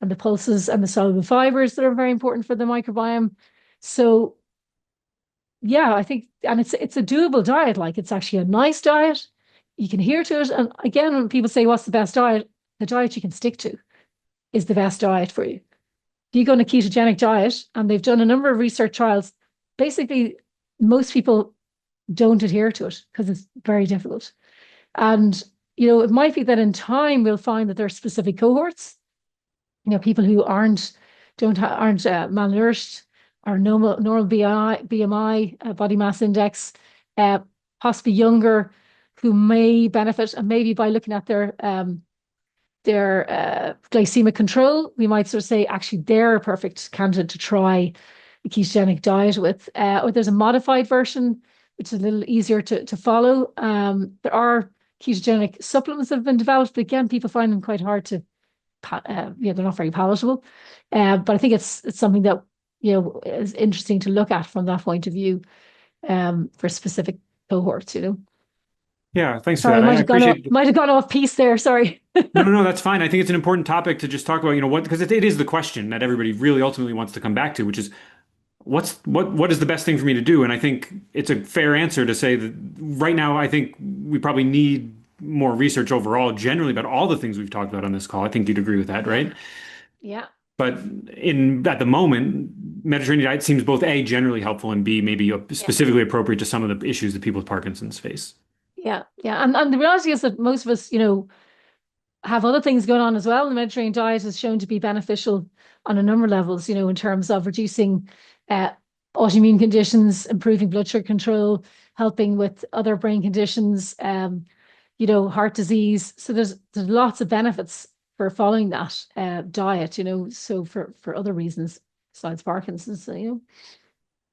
and the pulses and the soluble fibers that are very important for the microbiome. So yeah, I think, and it's a doable diet. Like, it's actually a nice diet. You can adhere to it. And again, when people say, what's the best diet? The diet you can stick to is the best diet for you. If you go on a ketogenic diet, and they've done a number of research trials, basically most people don't adhere to it because it's very difficult. And, it might be that in time we'll find that there are specific cohorts, people who aren't malnourished, or normal BMI, body mass index, possibly younger, who may benefit, and maybe by looking at their glycemic control, we might sort of say, actually, they're a perfect candidate to try the ketogenic diet with. Or there's a modified version, which is a little easier to follow. There are ketogenic supplements that have been developed, but again, people find them quite hard to, they're not very palatable. But I think it's something that, is interesting to look at from that point of view, for specific cohorts,
Yeah, thanks for
Sorry,
that. I appreciate
might have gone off piece there. Sorry.
No, that's fine. I think it's an important topic to just talk about, because it is the question that everybody really ultimately wants to come back to, which is what is the best thing for me to do? And I think it's a fair answer to say that right now, I think we probably need more research overall, generally, about all the things we've talked about on this call. I think you'd agree with that, right?
Yeah.
But at the moment, Mediterranean diet seems both A, generally helpful, and B, maybe specifically appropriate to some of the issues that people with Parkinson's face.
Yeah. And the reality is that most of us, have other things going on as well. The Mediterranean diet is shown to be beneficial on a number of levels, in terms of reducing autoimmune conditions, improving blood sugar control, helping with other brain conditions, heart disease. So there's lots of benefits for following that diet, so for other reasons besides Parkinson's,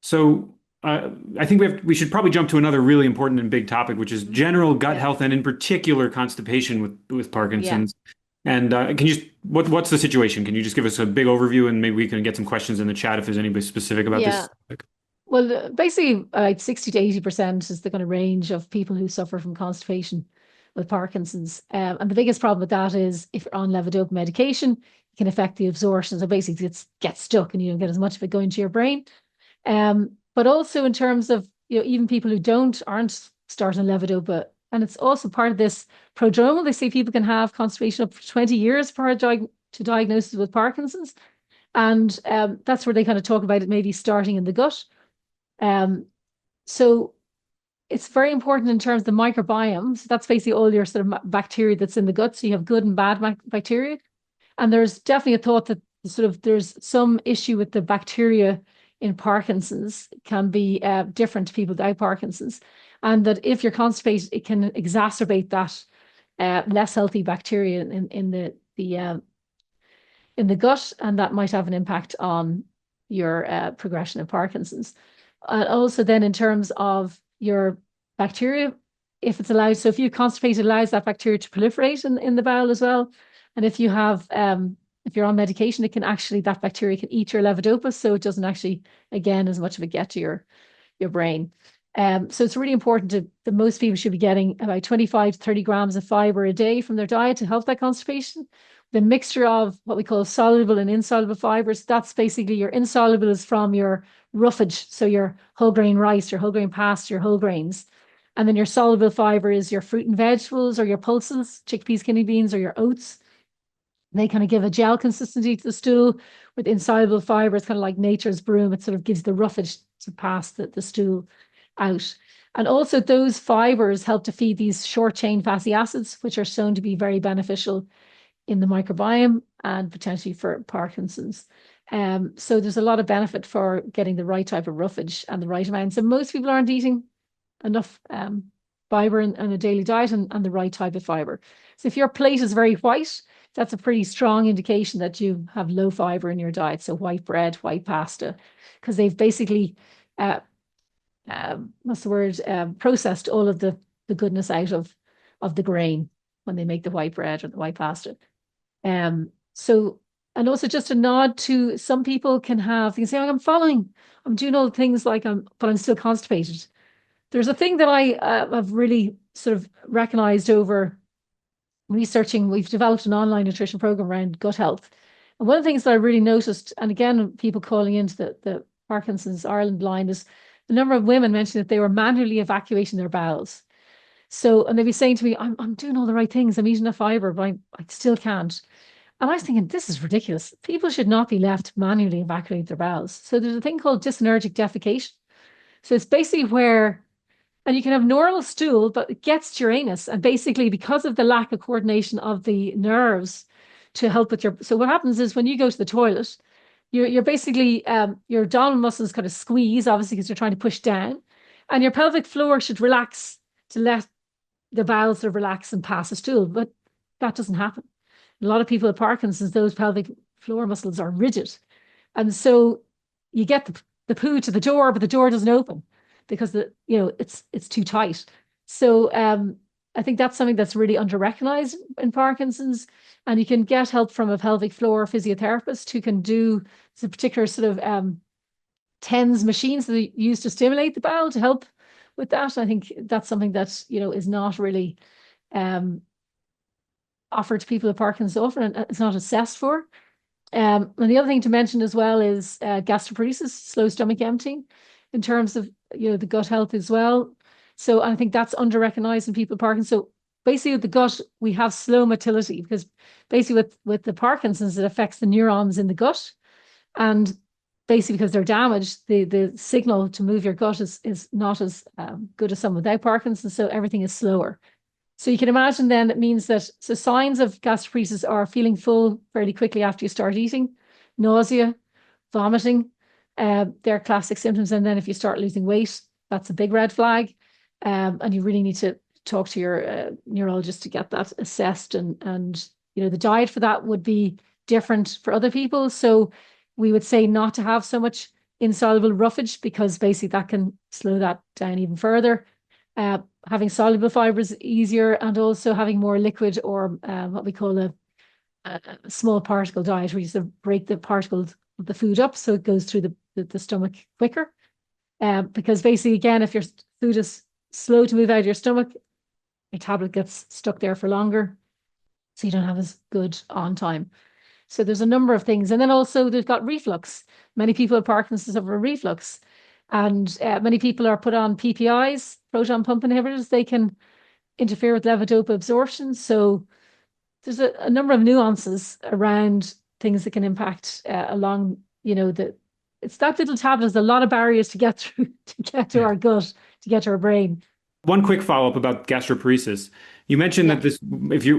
So I think we should probably jump to another really important and big topic, which is general gut health, and in particular constipation with Parkinson's. And what's the situation? Can you just give us a big overview, and maybe we can get some questions in the chat if there's anybody specific about this topic?
Well, basically, 60 to 80% is the kind of range of people who suffer from constipation with Parkinson's. And the biggest problem with that is if you're on levodopa medication, it can affect the absorption. So basically, it gets stuck and you don't get as much of it going to your brain. But also in terms of, even people who aren't starting levodopa, and it's also part of this prodromal. They say people can have constipation up for 20 years prior to diagnosis with Parkinson's. And that's where they kind of talk about it maybe starting in the gut. So it's very important in terms of the microbiome. So that's basically all your sort of bacteria that's in the gut. So you have good and bad bacteria. And there's definitely a thought that there's some issue with the bacteria in Parkinson's can be different to people without Parkinson's. And that if you're constipated, it can exacerbate that less healthy bacteria in the gut, and that might have an impact on your progression of Parkinson's. Also then in terms of your bacteria, if it's allowed, so if you constipate, it allows that bacteria to proliferate in the bowel as well. And if you have, if you're on medication, that bacteria can eat your levodopa, so it doesn't actually, again, as much of it get to your brain. So it's really important that most people should be getting about 25 to 30 grams of fiber a day from their diet to help that constipation. The mixture of what we call soluble and insoluble fibers, that's basically your insoluble is from your roughage, so your whole grain rice, your whole grain pasta, your whole grains. And then your soluble fiber is your fruit and vegetables or your pulses, chickpeas, kidney beans, or your oats. They kind of give a gel consistency to the stool. With insoluble fiber, it's kind of like nature's broom. It sort of gives the roughage to pass the stool out. And also those fibers help to feed these short chain fatty acids, which are shown to be very beneficial in the microbiome and potentially for Parkinson's. So there's a lot of benefit for getting the right type of roughage and the right amount. So most people aren't eating enough fiber in a daily diet and the right type of fiber. So if your plate is very white, that's a pretty strong indication that you have low fiber in your diet. So white bread, white pasta, because they've basically, what's the word, processed all of the goodness out of the grain when they make the white bread or the white pasta. So, and also just a nod to some people can have, they can say, oh, I'm doing all the things like but I'm still constipated. There's a thing that I have really sort of recognized over researching. We've developed an online nutrition program around gut health. And one of the things that I really noticed, and again, people calling into the Parkinson's Ireland line, is the number of women mentioning that they were manually evacuating their bowels. So, and they'd be saying to me, I'm doing all the right things. I'm eating a fiber, but I still can't. And I was thinking, this is ridiculous. People should not be left manually evacuate their bowels. So there's a thing called dyssynergic defecation. So it's basically where, and you can have normal stool, but it gets to your anus. And basically, because of the lack of coordination of the nerves to help with your, so what happens is when you go to the toilet, you're basically, your abdominal muscles kind of squeeze, obviously, because you're trying to push down. And your pelvic floor should relax to let the bowels sort of relax and pass a stool. But that doesn't happen. A lot of people with Parkinson's, those pelvic floor muscles are rigid. And so you get the poo to the door, but the door doesn't open because it's too tight. So I think that's something that's really under-recognized in Parkinson's. And you can get help from a pelvic floor physiotherapist who can do some particular sort of TENS machines that they use to stimulate the bowel to help with that. I think that's something that, is not really offered to people with Parkinson's often, and it's not assessed for. And the other thing to mention as well is gastroparesis, slow stomach emptying, in terms of the gut health as well. So I think that's under-recognized in people with Parkinson's. So basically with the gut, we have slow motility because basically with the Parkinson's, it affects the neurons in the gut. And basically because they're damaged, the signal to move your gut is not as good as someone without Parkinson's. So everything is slower. So you can imagine then it means that, so signs of gastroparesis are feeling full fairly quickly after you start eating, nausea, vomiting, they're classic symptoms. And then if you start losing weight, that's a big red flag. And you really need to talk to your neurologist to get that assessed. And the diet for that would be different for other people. So we would say not to have so much insoluble roughage because basically that can slow that down even further. Having soluble fibers is easier, and also having more liquid or what we call a small particle diet, where you sort of break the particles of the food up so it goes through the stomach quicker. Because basically, again, if your food is slow to move out of your stomach, your tablet gets stuck there for longer, so you don't have as good on time. So there's a number of things. And then also they've got reflux. Many people with Parkinson's have a reflux. And many people are put on PPIs, proton pump inhibitors. They can interfere with levodopa absorption. So there's a number of nuances around things that can impact along, it's that little tablet. There's a lot of barriers to get through, to get to our gut, to get to our brain.
One quick follow-up about gastroparesis. You mentioned that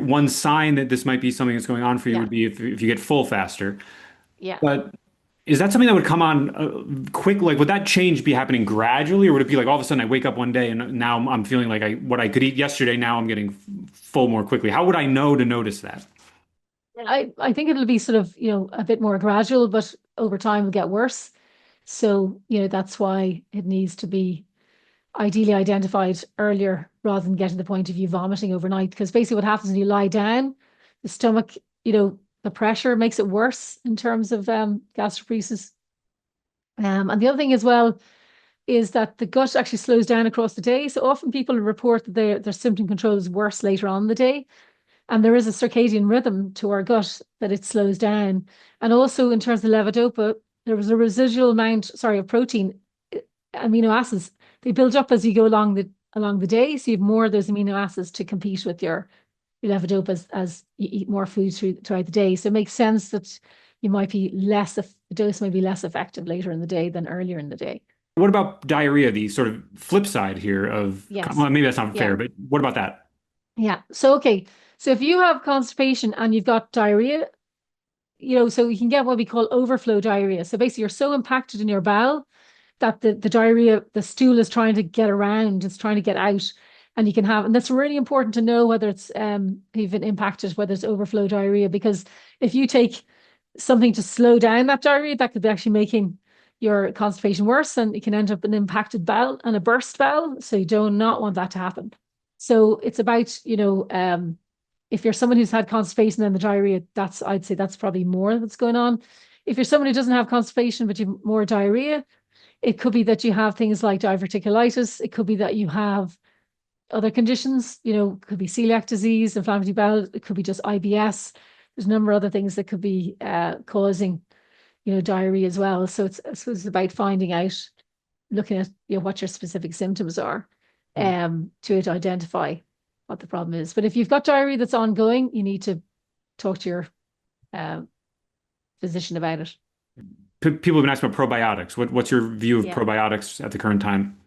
one sign that this might be something that's going on for you would be if you get full faster.
Yeah.
But is that something that would come on quick? Like, would that change be happening gradually, or would it be like all of a sudden I wake up one day and now I'm feeling like what I could eat yesterday, now I'm getting full more quickly? How would I know to notice that?
I think it'll be sort of, a bit more gradual, but over time will get worse. So, that's why it needs to be ideally identified earlier rather than getting to the point of you vomiting overnight. Because basically what happens when you lie down, the stomach, the pressure makes it worse in terms of gastroparesis. And the other thing as well is that the gut actually slows down across the day. So often people report that their symptom control is worse later on in the day. And there is a circadian rhythm to our gut that it slows down. And also in terms of levodopa, there was a residual amount, of protein, amino acids. They build up as you go along the day. So you have more of those amino acids to compete with your levodopa as you eat more food throughout the day. So it makes sense that you might be the dose might be less effective later in the day than earlier in the day.
What about diarrhea, the sort of flip side here of,
Yes.
well, maybe that's not fair, but what about that?
Yeah. So, okay. So if you have constipation and you've got diarrhea, so you can get what we call overflow diarrhea. So basically, you're so impacted in your bowel that the diarrhea, the stool is trying to get around, it's trying to get out. And you can have, and that's really important to know whether it's even impacted, whether it's overflow diarrhea, because if you take something to slow down that diarrhea, that could be actually making your constipation worse, and it can end up an impacted bowel and a burst bowel. So you do not want that to happen. So it's about, if you're someone who's had constipation and the diarrhea, I'd say that's probably more that's going on. If you're someone who doesn't have constipation, but you have more diarrhea, it could be that you have things like diverticulitis. It could be that you have other conditions, it could be celiac disease, inflammatory bowel. It could be just IBS. There's a number of other things that could be causing, diarrhea as well. So I suppose it's about finding out, looking at, what your specific symptoms are, to identify what the problem is. But if you've got diarrhea that's ongoing, you need to talk to your physician about it.
People have been asking about probiotics. What's your view of probiotics at the current time?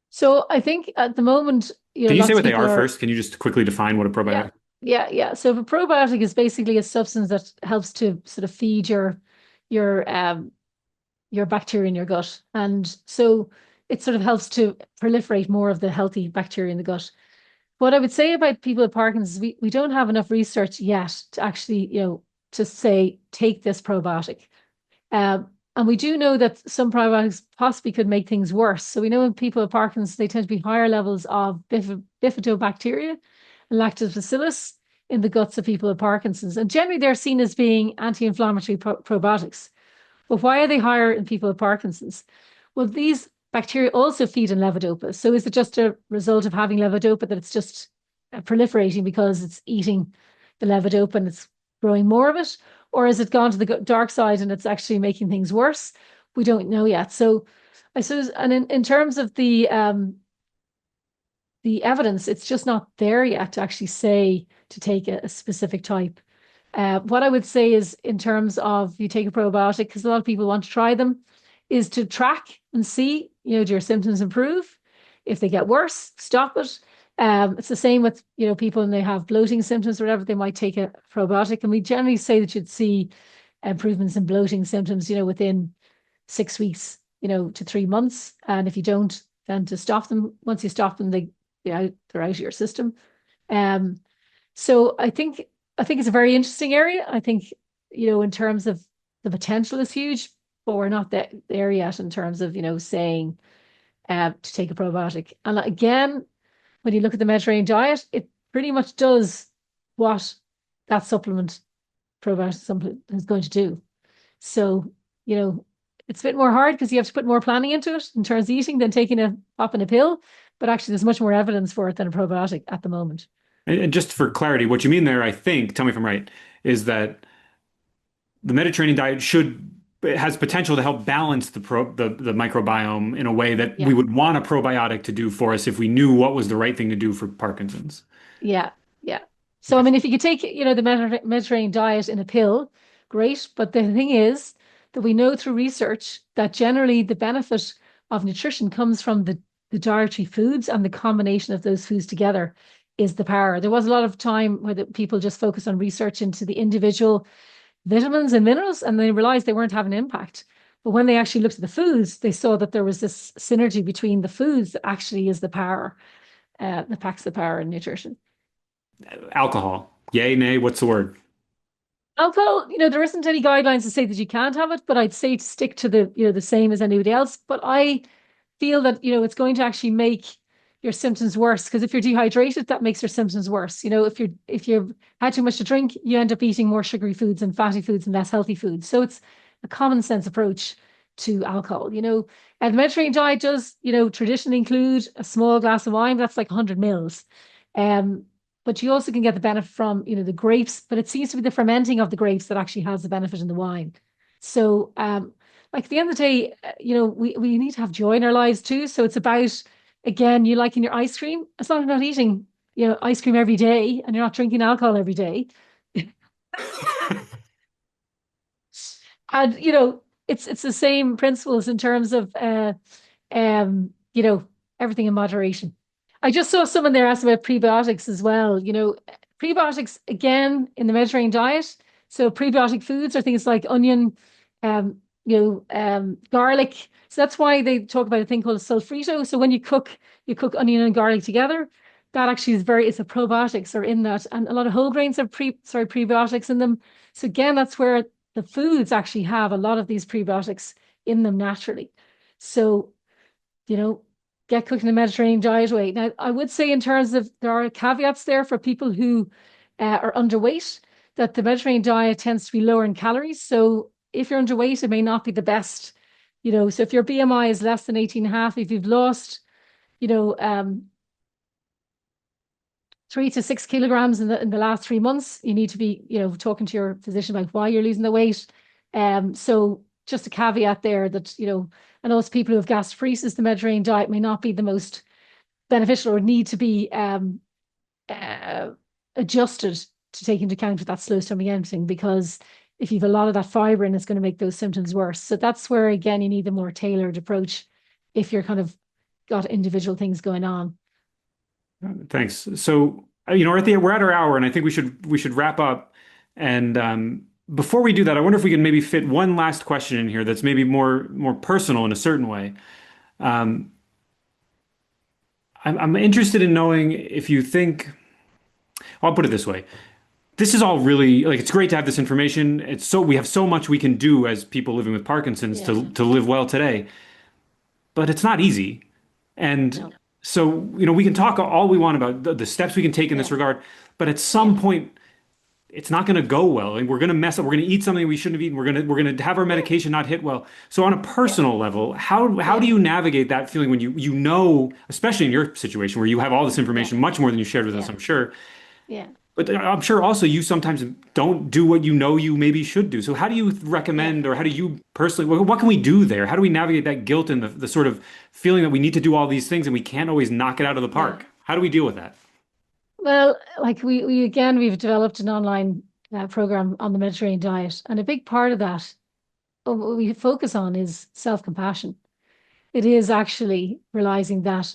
So I think at the moment,
can you say what they are first? Can you just quickly define what a probiotic?
Yeah. So a probiotic is basically a substance that helps to sort of feed your bacteria in your gut, and so it sort of helps to proliferate more of the healthy bacteria in the gut. What I would say about people with Parkinson's, we don't have enough research yet to actually, to say take this probiotic. And we do know that some probiotics possibly could make things worse. So we know in people with Parkinson's, they tend to be higher levels of bifidobacteria and lactobacillus in the guts of people with Parkinson's. And generally, they're seen as being anti-inflammatory probiotics. But why are they higher in people with Parkinson's? Well, these bacteria also feed on levodopa. So is it just a result of having levodopa that it's just proliferating because it's eating the levodopa and it's growing more of it? Or has it gone to the dark side and it's actually making things worse? We don't know yet. So I suppose, and in terms of the evidence, it's just not there yet to actually say to take a specific type. What I would say is, in terms of you take a probiotic, because a lot of people want to try them, is to track and see, do your symptoms improve? If they get worse, stop it. It's the same with, people when they have bloating symptoms or whatever, they might take a probiotic. And we generally say that you'd see improvements in bloating symptoms, within 6 weeks, to 3 months. And if you don't, then to stop them. Once you stop them, they're out of your system. So I think it's a very interesting area. I think, in terms of the potential is huge, but we're not there yet in terms of, saying to take a probiotic. And again, when you look at the Mediterranean diet, it pretty much does what that probiotic supplement is going to do. So, it's a bit more hard because you have to put more planning into it in terms of eating than popping a pill. But actually, there's much more evidence for it than a probiotic at the moment.
And just for clarity, what you mean there, I think, tell me if I'm right, is that the Mediterranean diet has potential to help balance the microbiome in a way that we would want a probiotic to do for us if we knew what was the right thing to do for Parkinson's.
Yeah. So, I mean, if you could take, the Mediterranean diet in a pill, great. But the thing is that we know through research that generally the benefit of nutrition comes from the dietary foods, and the combination of those foods together is the power. There was a lot of time where people just focused on research into the individual vitamins and minerals, and they realized they weren't having an impact. But when they actually looked at the foods, they saw that there was this synergy between the foods that actually is the power, that packs the power in nutrition.
Alcohol, yay, nay, what's the word?
Alcohol, there isn't any guidelines to say that you can't have it, but I'd say to stick to the same as anybody else. But I feel that, it's going to actually make your symptoms worse, because if you're dehydrated, that makes your symptoms worse. If you've had too much to drink, you end up eating more sugary foods and fatty foods and less healthy foods. So it's a common sense approach to alcohol. And the Mediterranean diet does, traditionally include a small glass of wine. That's like 100 mils. But you also can get the benefit from, the grapes, but it seems to be the fermenting of the grapes that actually has the benefit in the wine. So, like at the end of the day, we need to have joy in our lives too. So it's about, again, you liking your ice cream, as long as you're not eating, ice cream every day and you're not drinking alcohol every day. And, it's the same principles in terms of, everything in moderation. I just saw someone there ask about prebiotics as well. Prebiotics, again, in the Mediterranean diet. So prebiotic foods are things like onion, garlic. So that's why they talk about a thing called sulfrito. So when you cook onion and garlic together. That actually is it's a probiotics are in that. And a lot of whole grains have prebiotics in them. So again, that's where the foods actually have a lot of these prebiotics in them naturally. So, get cooking the Mediterranean diet way. Now, I would say in terms of, there are caveats there for people who are underweight, that the Mediterranean diet tends to be lower in calories. So if you're underweight, it may not be the best, so if your BMI is less than 18.5, if you've lost, 3 to 6 kilograms in the last 3 months, you need to be, talking to your physician about why you're losing the weight. So just a caveat there that, and also people who have gastroparesis, the Mediterranean diet may not be the most beneficial or need to be adjusted to take into account with that slow stomach emptying, because if you've a lot of that fiber in, it's going to make those symptoms worse. So that's where, again, you need a more tailored approach if you're kind of got individual things going on.
Thanks. So, we're at our hour, and I think we should wrap up. And before we do that, I wonder if we can maybe fit one last question in here that's maybe more personal in a certain way. I'm interested in knowing if you think, I'll put it this way. This is all really, like, it's great to have this information. We have so much we can do as people living with Parkinson's to live well today, but it's not easy. And
No.
so, we can talk all we want about the steps we can take in this regard, but at some point, it's not going to go well, and we're going to mess up. We're going to eat something we shouldn't have eaten. We're going to have our medication not hit well. So, on a personal level, how do you navigate that feeling when especially in your situation where you have all this information, much more than you shared with us, I'm sure.
Yeah.
But I'm sure also you sometimes don't do what you maybe should do. So how do you recommend, or how do you personally, what can we do there? How do we navigate that guilt and the sort of feeling that we need to do all these things and we can't always knock it out of the park? How do we deal with that?
Well, like we've developed an online program on the Mediterranean diet, and a big part of that, what we focus on, is self-compassion. It is actually realizing that,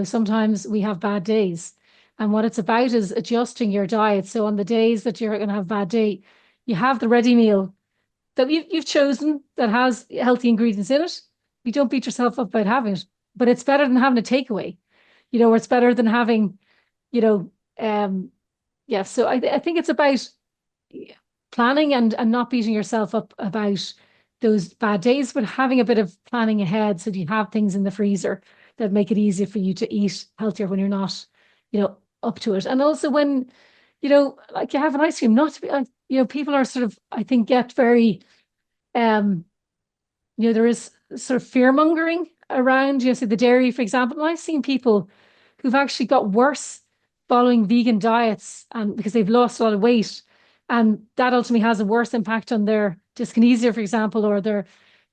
sometimes we have bad days, and what it's about is adjusting your diet. So on the days that you're going to have a bad day, you have the ready meal that you've chosen that has healthy ingredients in it. You don't beat yourself up about having it, but it's better than having a takeaway, or it's better than having, you know, so I think it's about planning and not beating yourself up about those bad days, but having a bit of planning ahead so that you have things in the freezer that make it easier for you to eat healthier when you're not, up to it. And also when, like you have an ice cream, not to be like, people are sort of, I think, get very, there is sort of fear mongering around, say the dairy, for example. And I've seen people who've actually got worse following vegan diets and because they've lost a lot of weight. And that ultimately has a worse impact on their dyskinesia, for example, or their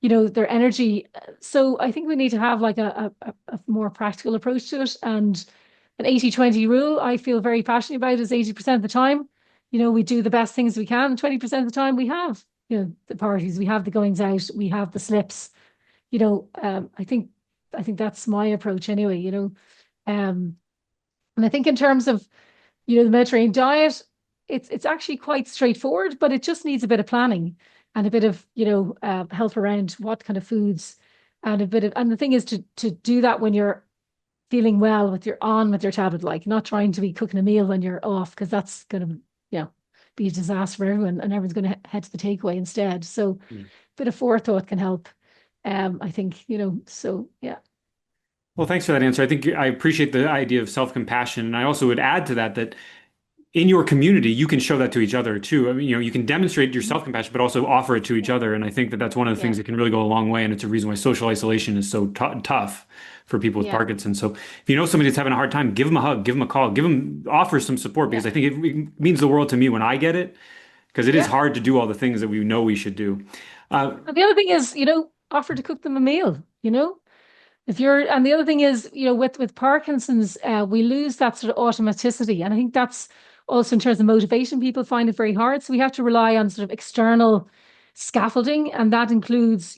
energy. So I think we need to have like a more practical approach to it. And an 80-20 rule I feel very passionate about is 80% of the time, we do the best things we can. 20% of the time we have, the parties, we have the goings out, we have the slips, I think that's my approach anyway, and I think in terms of, the Mediterranean diet, it's actually quite straightforward, but it just needs a bit of planning and a bit of, help around what kind of foods and and the thing is to do that when you're feeling well with your tablet, like not trying to be cooking a meal when you're off, because that's going to, be a disaster for everyone and everyone's going to head to the takeaway instead. So a bit of forethought can help. I think, so yeah.
Well, thanks for that answer. I think I appreciate the idea of self-compassion. And I also would add to that in your community, you can show that to each other too. I mean, you can demonstrate your self-compassion, but also offer it to each other. And I think that that's one of the things that can really go a long way. And it's a reason why social isolation is so tough for people with Parkinson's. So if you know somebody that's having a hard time, give them a hug, give them a call, offer some support, because I think it means the world to me when I get it, because it is hard to do all the things that we know we should do.
And the other thing is, offer to cook them a meal, and the other thing is, with Parkinson's, we lose that sort of automaticity. And I think that's also in terms of motivation, people find it very hard. So we have to rely on sort of external scaffolding. And that includes,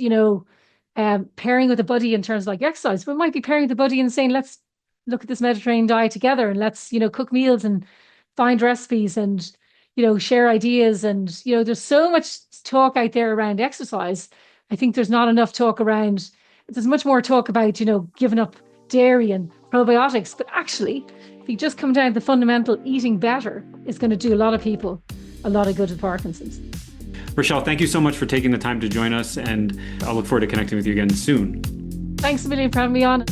pairing with a buddy in terms of like exercise. We might be pairing with a buddy and saying, let's look at this Mediterranean diet together and let's, cook meals and find recipes and, share ideas. And, there's so much talk out there around exercise. I think there's not enough talk around, there's much more talk about, giving up dairy and probiotics. But actually, if you just come down to the fundamental, eating better is going to do a lot of people a lot of good with Parkinson's.
Richelle, thank you so much for taking the time to join us, and I'll look forward to connecting with you again soon.
Thanks a million for having me on.